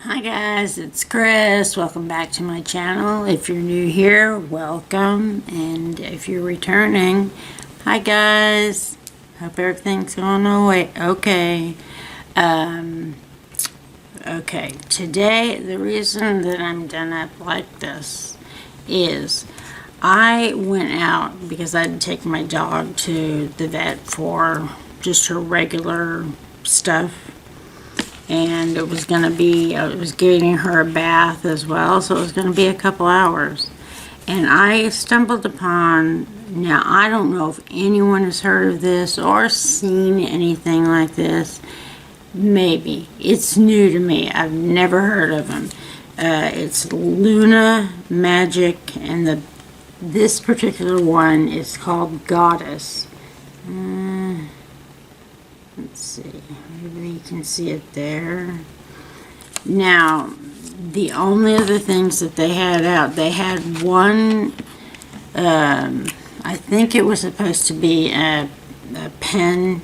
Hi guys, it's Chris. Welcome back to my channel. If you're new here, welcome. And if you're returning, hi guys. Hope everything's going away okay. Okay, today the reason that I'm done up like this is I went out because I had to take my dog to the vet for just her regular stuff. And it was going to be, I was giving her a bath as well, so it was going to be a couple hours. And I stumbled upon, now I don't know if anyone has heard of this or seen anything like this. Maybe. It's new to me. I've never heard of them. It's Luna Magic, and this particular one is called Goddess. Let's see, maybe you can see it there. Now, the only other things that they had out, they had one, I think it was supposed to be a pen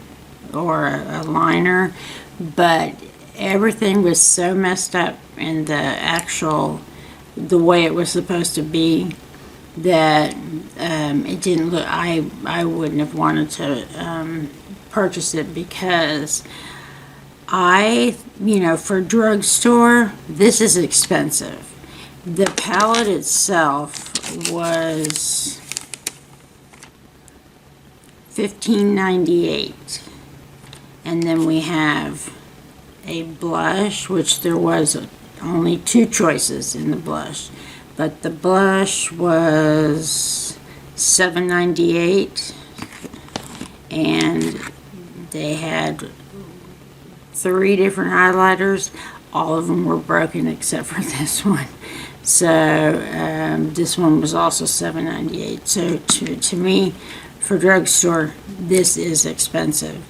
or a liner, but everything was so messed up in the way it was supposed to be that it didn't look, I wouldn't have wanted to purchase it because for drugstore, this is expensive. The palette itself was $15.98, and then we have a blush, which there was only two choices in the blush, but the blush was $7.98, and they had 3 different highlighters. All of them were broken except for this one. So this one was also $7.98. So to me, for drugstore, this is expensive.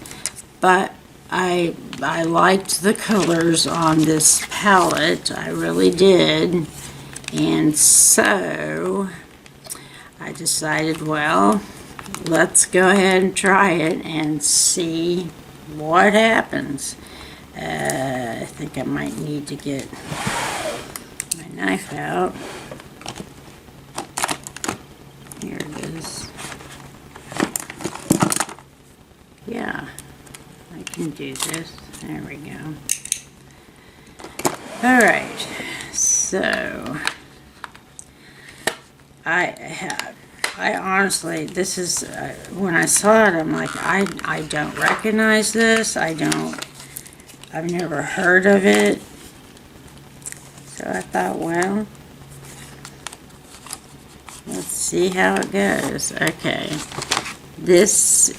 But I liked the colors on this palette. I really did. And so I decided, well, let's go ahead and try it and see what happens. I think I might need to get my knife out. Here it is. Yeah, I can do this. There we go. Alright, so I honestly, this is, when I saw it, I'm like, I don't recognize this. I've never heard of it. So I thought, well, let's see how it goes. Okay. This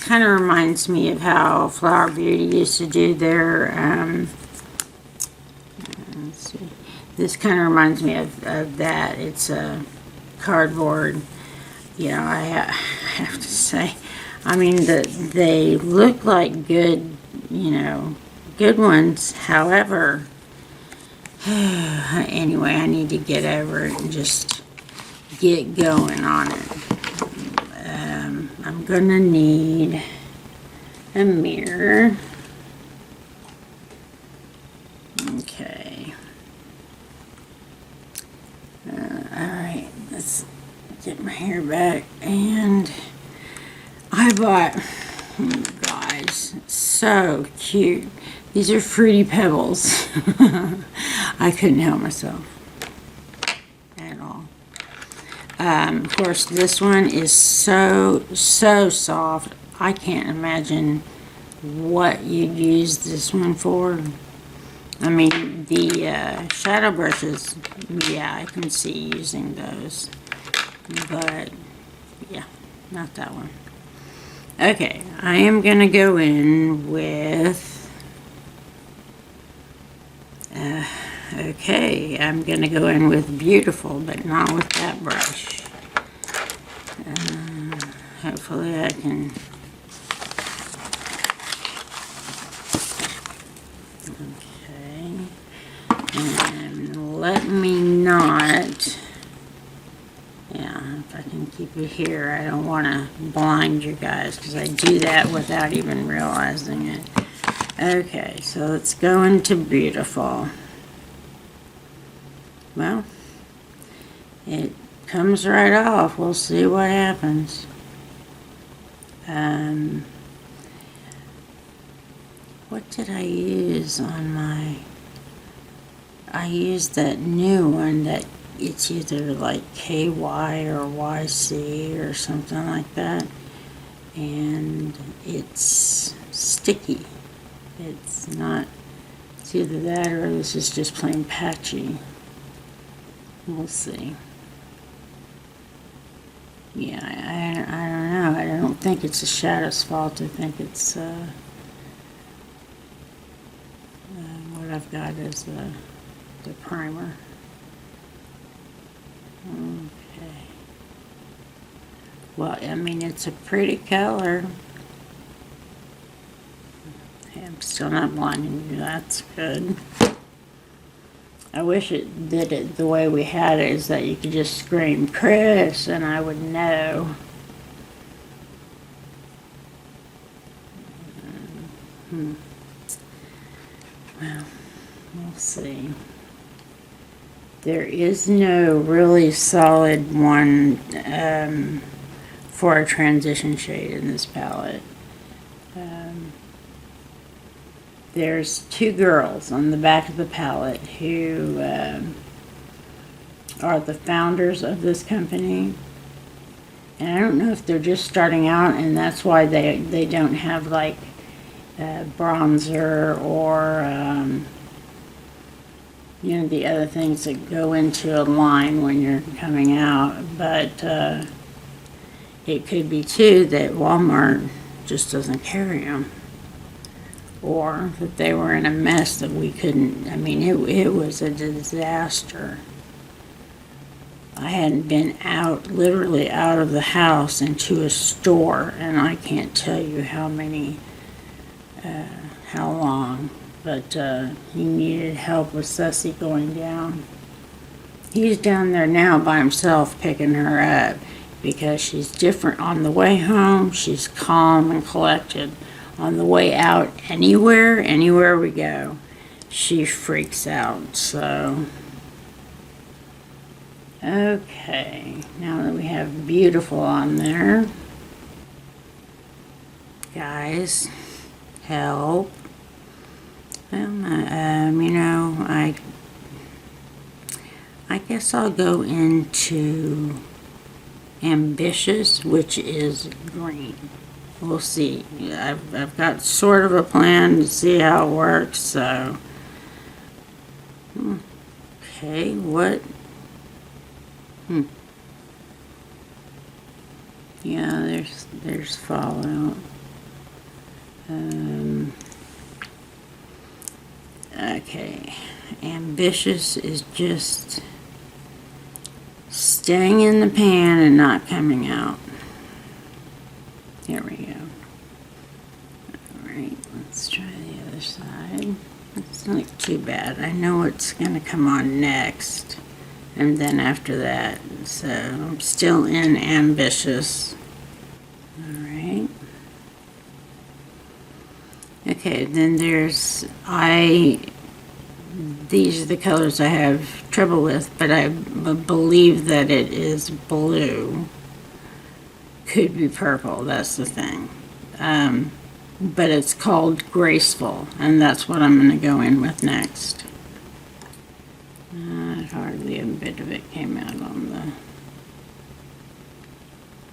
kind of reminds me of how Flower Beauty used to do their, let's see. This kind of reminds me of that. It's a cardboard. I have to say, I mean, they look like good, good ones. However, anyway, I need to get over it and just get going on it. I'm gonna need a mirror. Okay. Alright, let's get my hair back. And I bought, guys, so cute. These are Fruity Pebbles. I couldn't help myself at all. Of course, this one is so soft. I can't imagine what you'd use this one for. I mean, the shadow brushes, yeah, I can see using those. But, yeah, not that one. Okay, I am going to go in with, okay, I'm going to go in with Beautiful, but not with that brush. Hopefully I can, okay, and let me not, yeah, if I can keep it here. I don't want to blind you guys because I do that without even realizing it. Okay, so let's go into beautiful. Well, it comes right off. We'll see what happens. What did I use on my... I used that new one that it's either like KY or YC or something like that. And it's sticky. It's not... It's either that or this is just plain patchy. We'll see. Yeah, I don't know. I don't think it's the shadow's fault. I think it's what I've got is the primer. Okay. Well, I mean, it's a pretty color. I'm still not blinding you. That's good. I wish it did it the way we had it, is that you could just scream Chris and I would know. Well, we'll see. There is no really solid one for a transition shade in this palette. There's two girls on the back of the palette who are the founders of this company. And I don't know if they're just starting out and that's why they don't have like bronzer or you know, the other things that go into a line when you're coming out. But it could be too that Walmart just doesn't carry them. Or that they were in a mess that we couldn't, I mean, it was a disaster. I hadn't been out, literally out of the house into a store, and I can't tell you how many, how long, but he needed help with Sussy going down. He's down there now by himself picking her up because she's different. On the way home, she's calm and collected. On the way out, anywhere we go, she freaks out, so. Okay, now that we have beautiful on there, guys, help. Well, you know, I guess I'll go into Ambitious, which is green. We'll see. I've got sort of a plan to see how it works, so. Okay, what? Yeah, there's fallout. Okay, Ambitious is just staying in the pan and not coming out. There we go. Alright, let's try the other side. It's not too bad. I know it's going to come on next. And then after that. So, I'm still in Ambitious. Alright. Okay, then there's... These are the colors I have trouble with, but I believe that it is blue. Could be purple, that's the thing. But it's called Graceful, and that's what I'm going to go in with next. Hardly a bit of it came out on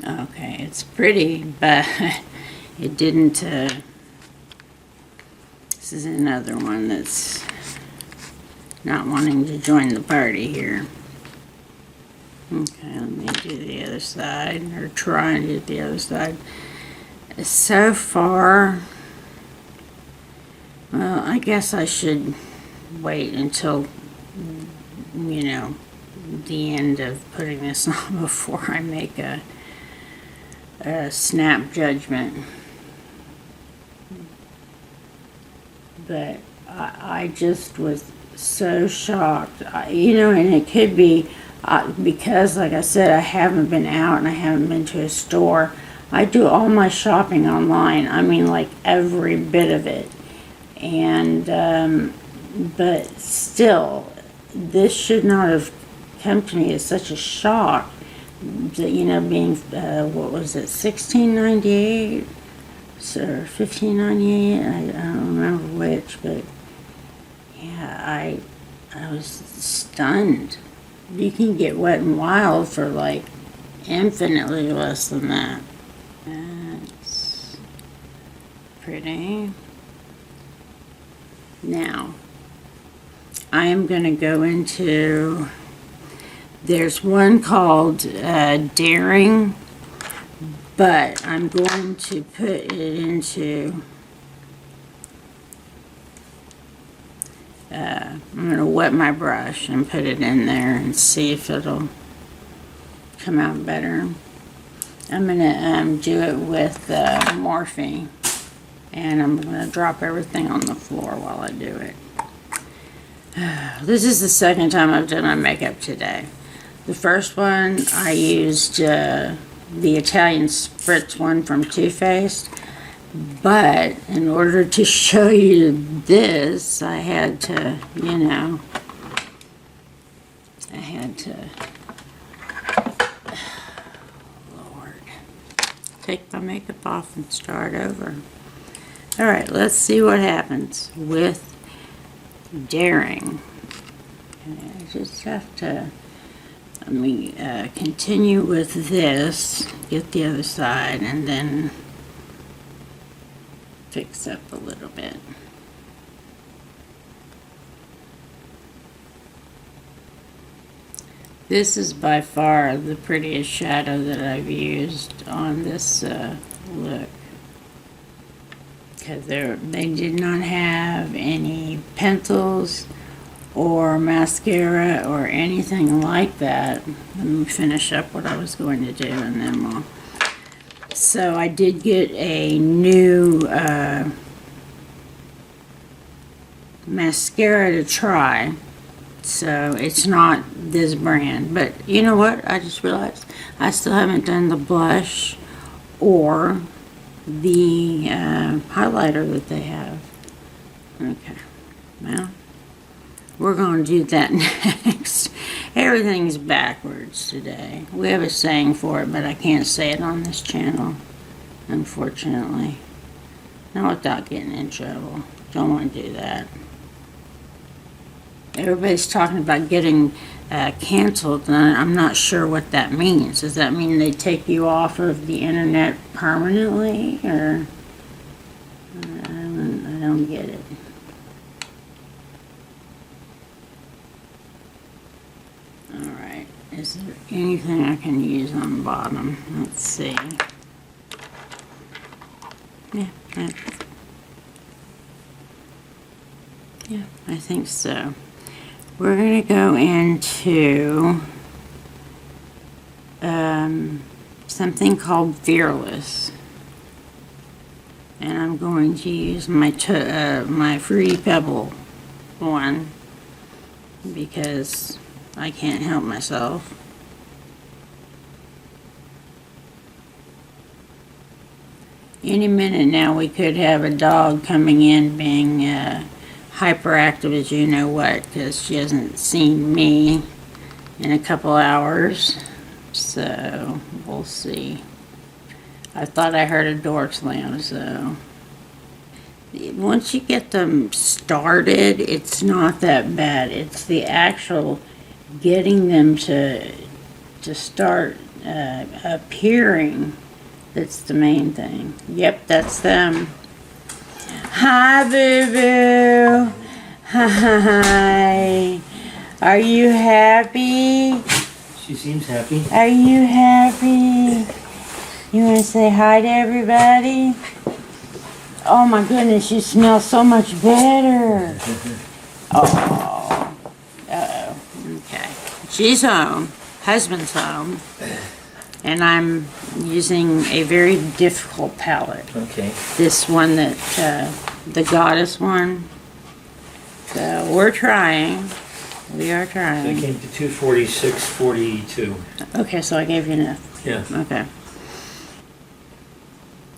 the... Okay, it's pretty, but it didn't... This is another one that's not wanting to join the party here. Okay, let me do the other side, or try and do the other side. So far, well, I guess I should wait until, you know, the end of putting this on before I make a snap judgment. But I just was so shocked. You know, and it could be because, like I said, I haven't been out and I haven't been to a store. I do all my shopping online. I mean, like every bit of it. And, but still, this should not have come to me as such a shock. That, you know, being, what was it, 1698 or 1598? I don't remember which, but yeah, I was stunned. You can get Wet and Wild for like infinitely less than that. That's pretty. Now, I am going to go into, there's one called Daring, but I'm going to put it into, I'm going to wet my brush and put it in there and see if it'll come out better. I'm going to do it with Morphe, and I'm going to drop everything on the floor while I do it. This is the second time I've done my makeup today. The first one, I used the Italian Spritz one from Too Faced, but in order to show you this, I had to, you know, Lord, take my makeup off and start over. All right, let's see what happens with Daring. Okay, I just have to, let me continue with this, get the other side, and then fix up a little bit. This is by far the prettiest shadow that I've used on this look. Because they did not have any pencils or mascara or anything like that. Let me finish up what I was going to do and then we'll... So I did get a new mascara to try. So it's not this brand. But you know what? I just realized I still haven't done the blush or the highlighter that they have. Okay. Well, we're going to do that next. Everything's backwards today. We have a saying for it, but I can't say it on this channel, unfortunately. Not without getting in trouble. Don't want to do that. Everybody's talking about getting canceled, and I'm not sure what that means. Does that mean they take you off of the internet permanently, or I don't get it. All right, is there anything I can use on the bottom? Let's see. Yeah, I think so. We're going to go into something called Fearless. And I'm going to use my Fruity Pebble one because I can't help myself. Any minute now we could have a dog coming in being hyperactive as you know what, because she hasn't seen me in a couple hours. So we'll see. I thought I heard a door slam, so once you get them started, it's not that bad. It's the actual getting them to start appearing that's the main thing. Yep, that's them. Hi, boo-boo. Hi. Are you happy? She seems happy. Are you happy? You want to say hi to everybody? Oh my goodness, you smell so much better. Oh. Uh-oh. Okay. She's home. Husband's home. And I'm using a very difficult palette. Okay. This one that, the Goddess one. So we're trying. We are So it trying. came to 246.42. Okay, so I gave you enough. Yeah. Okay.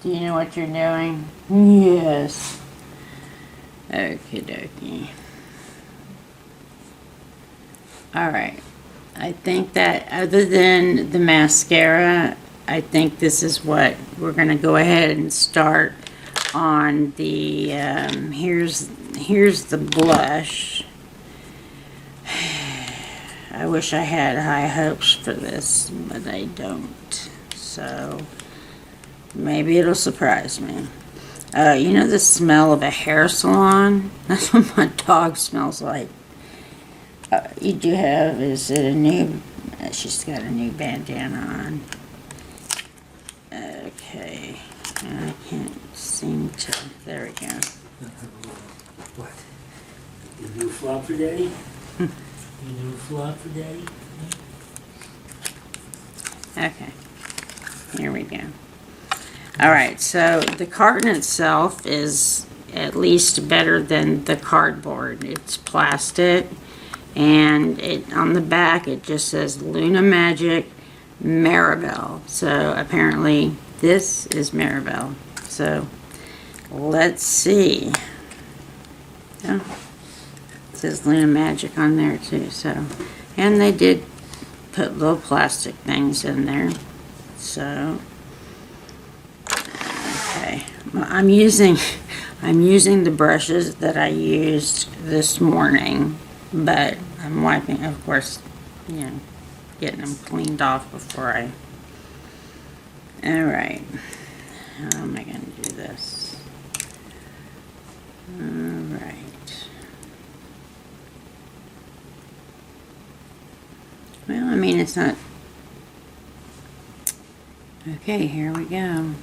Do you know what you're doing? Yes. Okie dokie. Alright. I think that other than the mascara, I think this is what we're going to go ahead and start on the, here's the blush. I wish I had high hopes for this, but I don't. So, maybe it'll surprise me. You know the smell of a hair salon? That's what my dog smells like. You do have, is it a new, she's got a new bandana on. Okay, I can't seem to, there we go. What? You new flop for daddy? You new flop for daddy? Okay, here we go. Alright, so the carton itself is at least better than the cardboard. It's plastic, and on the back it just says Luna Magic Maribel. So apparently this is Maribel. So let's see. Oh, it says Luna Magic on there too. So, and they did put little plastic things in there. So okay, I'm using the brushes that I used this morning, but I'm wiping, of course, you know, getting them cleaned off before I. Alright, how am I going to do this? Alright. Well, I mean, it's not. Okay, here we go.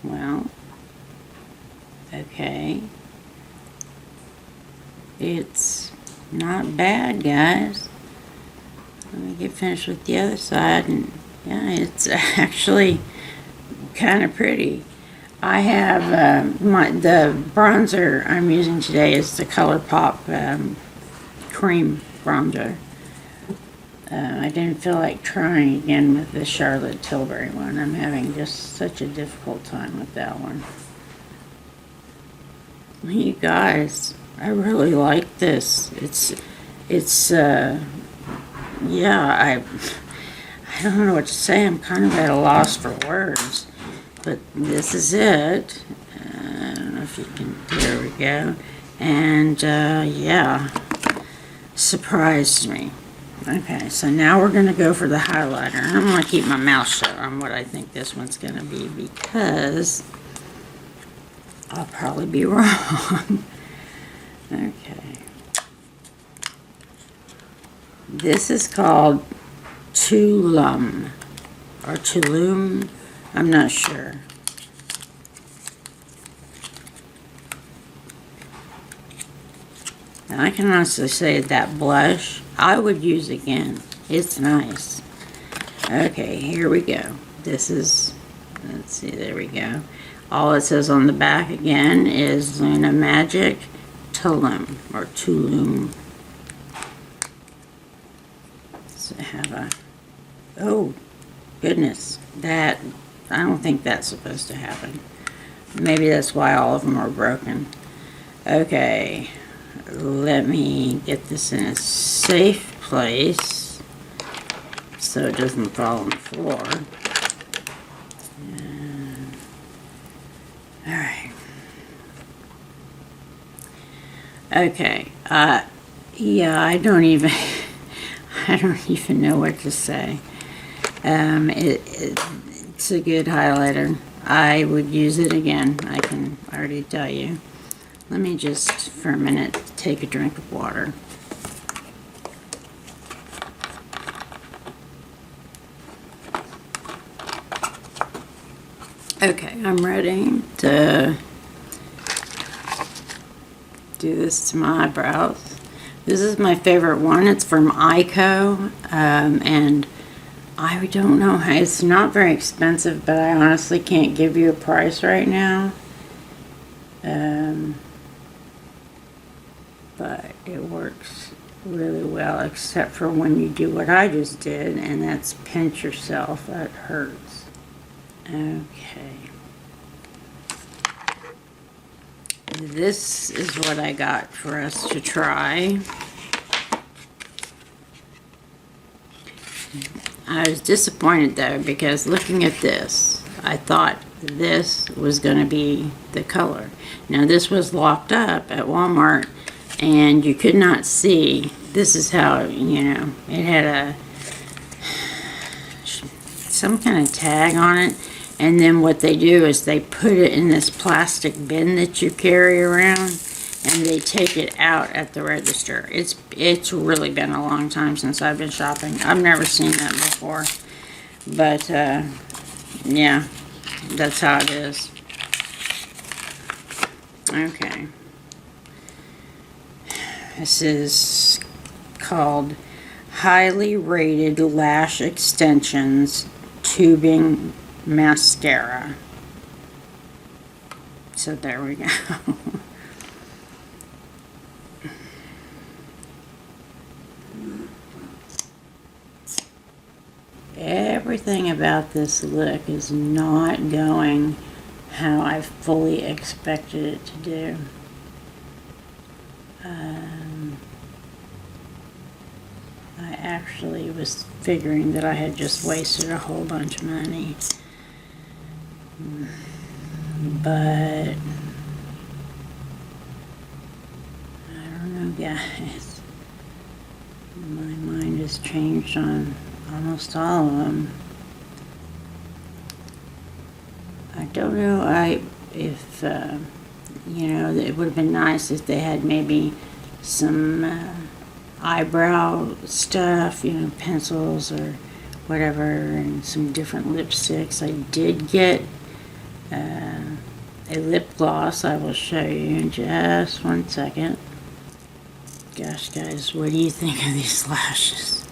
Well, okay. It's not bad, guys. Let me get finished with the other side, and yeah, it's actually kind of pretty. I have the bronzer I'm using today is the ColourPop cream bronzer. I didn't feel like trying again with the Charlotte Tilbury one. I'm having just such a difficult time with that one. You guys, I really like this. It's yeah, I don't know what to say. I'm kind of at a loss for words. But this is it. I don't know if you can, there we go. And yeah, surprised me. Okay, so now we're going to go for the highlighter. And I'm going to keep my mouth shut on what I think this one's going to be, because I'll probably be wrong. Okay. This is called Tulum, or Tulum, I'm not sure. And I can honestly say that blush, I would use again. It's nice. Okay, here we go. This is, let's see, there we go. All it says on the back again is Luna Magic Tulum, or Tulum. So I have a, oh goodness, that, I don't think that's supposed to happen. Maybe that's why all of them are broken. Okay, let me get this in a safe place so it doesn't fall on the floor. Alright. Okay, yeah, I don't even know what to say. It's a good highlighter. I would use it again, I can already tell you. Let me just, for a minute, take a drink of water. Okay, I'm ready to do this to my eyebrows. This is my favorite one. It's from Ico, and I don't know how, it's not very expensive, but I honestly can't give you a price right now. but it works really well, except for when you do what I just did, and that's pinch yourself. That hurts. Okay. This is what I got for us to try. I was disappointed though, because looking at this, I thought this was going to be the color. Now this was locked up at Walmart and you could not see. This is how, you know, it had some kind of tag on it, and then what they do is they put it in this plastic bin that you carry around, and they take it out at the register. It's really been a long time since I've been shopping. I've never seen that before, but yeah, that's how it is. Okay, this is called Highly Rated Lash Extensions Tubing Mascara. So there we go. Everything about this look is not going how I fully expected it to do. I actually was figuring that I had just wasted a whole bunch of money. But I don't know, guys. My mind has changed on almost all of them. I don't know if you know, it would have been nice if they had maybe some eyebrow stuff, you know, pencils or whatever, and some different lipsticks. I did get a lip gloss. I will show you in just 1 second. Gosh, guys, what do you think of these lashes?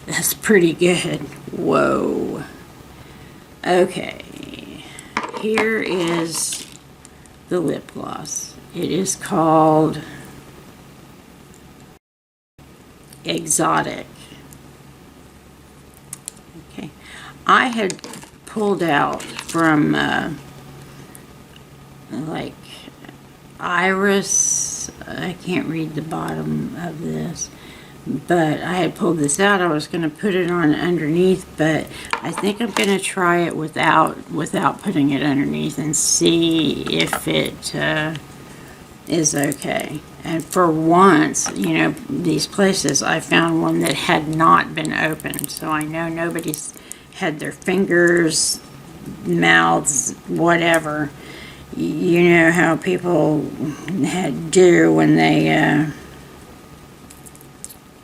That's pretty good. Whoa. Okay, here is the lip gloss. It is called Exotic. Okay, I had pulled out from like Iris. I can't read the bottom of this, but I had pulled this out. I was going to put it on underneath, but I think I'm going to try it without putting it underneath and see if it is okay. And for once, you know, these places, I found one that had not been opened, so I know nobody's had their fingers, mouths, whatever. You know how people do when they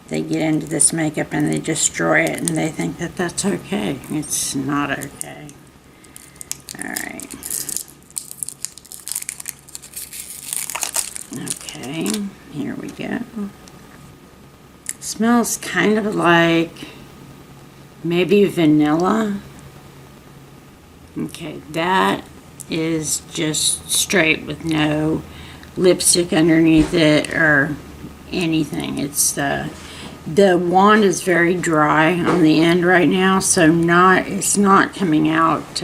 get into this makeup and they destroy it and they think that that's okay. It's not okay. Alright. Okay, here we go. Smells kind of like maybe vanilla. Okay, that is just straight with no lipstick underneath it or anything. It's the wand is very dry on the end right now, so it's not coming out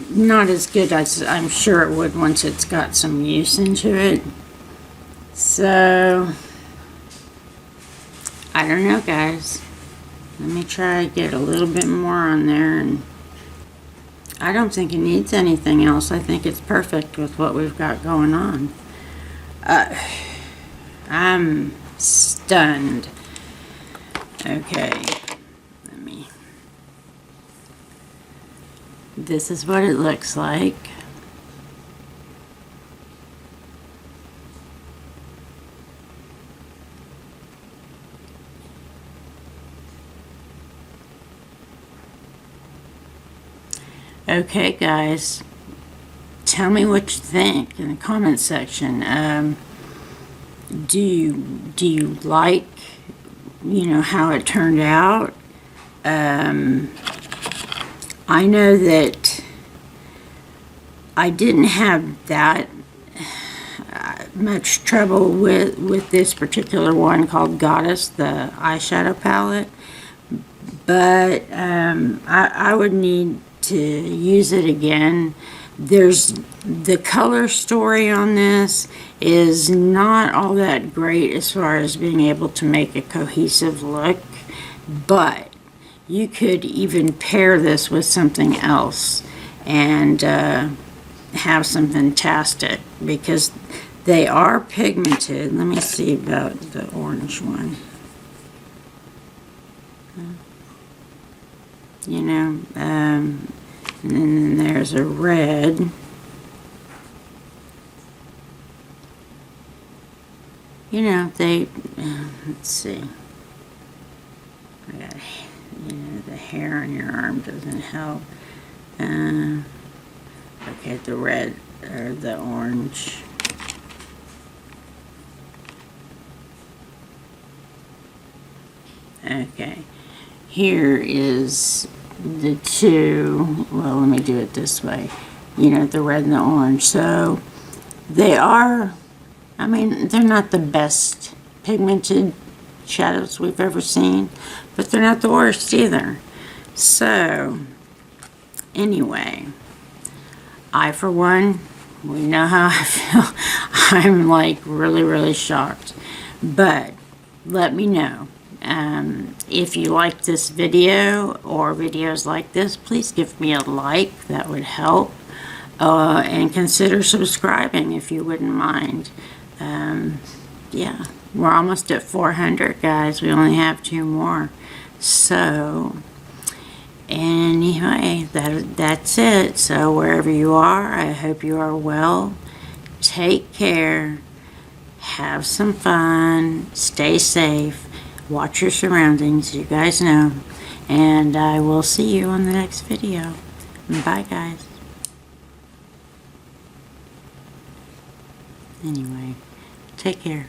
not as good as I'm sure it would once it's got some use into it. So I don't know, guys. Let me try to get a little bit more on there, and I don't think it needs anything else. I think it's perfect with what we've got going on. I'm stunned. Okay, this is what it looks like. Okay, guys, tell me what you think in the comment section. Do you like, you know, how it turned out? I know that I didn't have that much trouble with this particular one called Goddess, the eyeshadow palette. But I would need to use it again. There's the color story on this is not all that great as far as being able to make a cohesive look, but you could even pair this with something else and have some fantastic, because they are pigmented. Let me see about the orange one. You know, and then there's a red. You know, let's see. I got, you know, the hair on your arm doesn't help. Okay, the red or the orange. Okay, here is the two. Well, let me do it this way. You know, the red and the orange. So they are, I mean, they're not the best pigmented shadows we've ever seen, but they're not the worst either. So anyway, I, for one, we know how I feel. I'm like really shocked. But let me know. If you like this video or videos like this, please give me a like. That would help. And consider subscribing if you wouldn't mind. Yeah, we're almost at 400, guys. We only have 2 more. So anyway, that's it. So wherever you are, I hope you are well. Take care. Have some fun. Stay safe. Watch your surroundings. You guys know. And I will see you on the next video. Bye, guys. Anyway, take care.